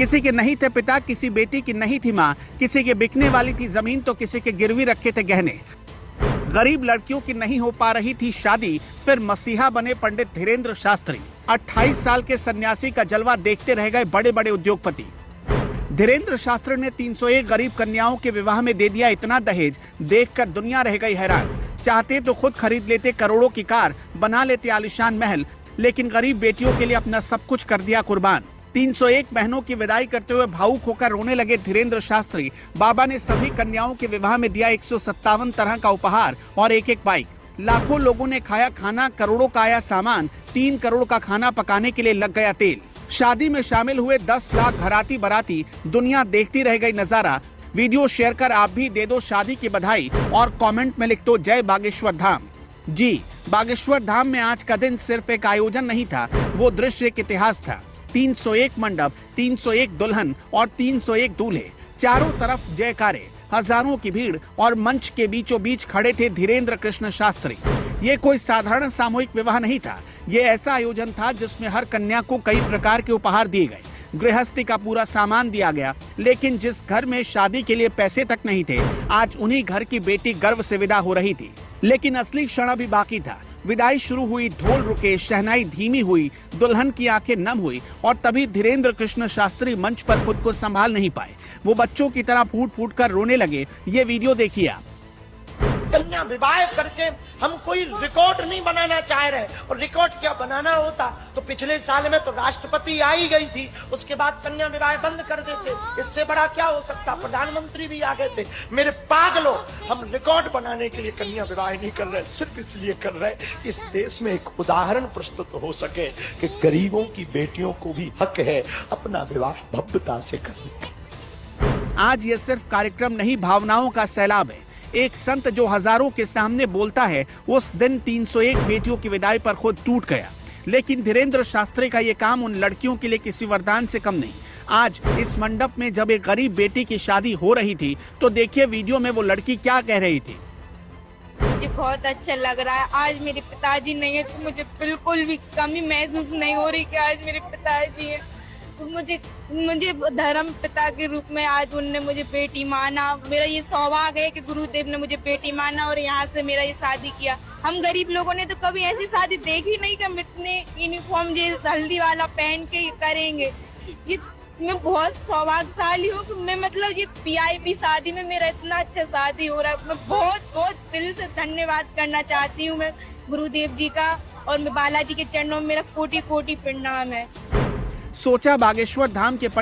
किसी के नहीं थे पिता, किसी बेटी की नहीं थी माँ, किसी के बिकने वाली थी जमीन तो किसी के गिरवी रखे थे गहने। गरीब लड़कियों की नहीं हो पा रही थी शादी, फिर मसीहा बने पंडित धीरेन्द्र शास्त्री। 28 साल के सन्यासी का जलवा देखते रह गए बड़े बड़े उद्योगपति। धीरेन्द्र शास्त्री ने 301 गरीब कन्याओं के विवाह में दे दिया इतना दहेज, देखकर दुनिया रह गई हैरान। चाहते तो खुद खरीद लेते करोड़ों की कार, बना लेते आलीशान महल, लेकिन गरीब बेटियों के लिए अपना सब कुछ कर दिया कुर्बान। 301 बहनों की विदाई करते हुए भावुक होकर रोने लगे धीरेन्द्र शास्त्री। बाबा ने सभी कन्याओं के विवाह में दिया 157 तरह का उपहार और एक बाइक। लाखों लोगों ने खाया खाना, करोड़ों का आया सामान, 3 करोड़ का खाना पकाने के लिए लग गया तेल। शादी में शामिल हुए 10 लाख घराती बराती, दुनिया देखती रह गई नजारा। वीडियो शेयर कर आप भी दे दो शादी की बधाई और कमेंट में लिख दो जय बागेश्वर धाम। जी, बागेश्वर धाम में आज का दिन सिर्फ एक आयोजन नहीं था, वो दृश्य एक इतिहास था। 301 मंडप, 301 दुल्हन और 301 दूल्हे, चारों तरफ जयकारे, हजारों की भीड़ और मंच के बीचों बीच खड़े थे धीरेन्द्र कृष्ण शास्त्री। ये कोई साधारण सामूहिक विवाह नहीं था, ये ऐसा आयोजन था जिसमें हर कन्या को कई प्रकार के उपहार दिए गए, गृहस्थी का पूरा सामान दिया गया। लेकिन जिस घर में शादी के लिए पैसे तक नहीं थे, आज उन्हीं घर की बेटी गर्व से विदा हो रही थी। लेकिन असली क्षण अभी बाकी था। विदाई शुरू हुई, ढोल रुके, शहनाई धीमी हुई, दुल्हन की आंखें नम हुई और तभी धीरेन्द्र कृष्ण शास्त्री मंच पर खुद को संभाल नहीं पाए। वो बच्चों की तरह फूट फूट कर रोने लगे। ये वीडियो देखिए आप। कन्या विवाह करके हम कोई रिकॉर्ड नहीं बनाना चाह रहे, और रिकॉर्ड क्या बनाना होता तो पिछले साल में तो राष्ट्रपति आई गई थी, उसके बाद कन्या विवाह बंद कर देते। इससे बड़ा क्या हो सकता, प्रधानमंत्री भी आ गए थे। मेरे पागलों, हम रिकॉर्ड बनाने के लिए कन्या विवाह नहीं कर रहे, सिर्फ इसलिए कर रहे इस देश में एक उदाहरण प्रस्तुत हो सके कि गरीबों की बेटियों को भी हक है अपना विवाह भव्यता से करने का। आज ये सिर्फ कार्यक्रम नहीं, भावनाओं का सैलाब है। एक संत जो हजारों के सामने बोलता है, उस दिन 301 बेटियों की विदाई पर खुद टूट गया। लेकिन धीरेन्द्र शास्त्री का ये काम उन लड़कियों के लिए किसी वरदान से कम नहीं। आज इस मंडप में जब एक गरीब बेटी की शादी हो रही थी, तो देखिए वीडियो में वो लड़की क्या कह रही थी। मुझे बहुत अच्छा लग रहा है। आज मेरे पिताजी नहीं है तो मुझे बिल्कुल भी कमी महसूस नहीं हो रही कि आज मेरे पिताजी हैं। मुझे धर्म पिता के रूप में आज उनने मुझे बेटी माना। मेरा ये सौभाग्य है कि गुरुदेव ने मुझे बेटी माना और यहाँ से मेरा ये शादी किया। हम गरीब लोगों ने तो कभी ऐसी शादी देखी नहीं कि हम इतने यूनिफॉर्म ये हल्दी वाला पहन के करेंगे। ये मैं बहुत सौभाग्यशाली हूँ कि मैं मतलब ये PIP शादी में मेरा इतना अच्छा शादी हो रहा है। मैं बहुत बहुत दिल से धन्यवाद करना चाहती हूँ मैं गुरुदेव जी का, और मैं बालाजी के चरणों में मेरा कोटि कोटि प्रणाम है। सोचा बागेश्वर धाम के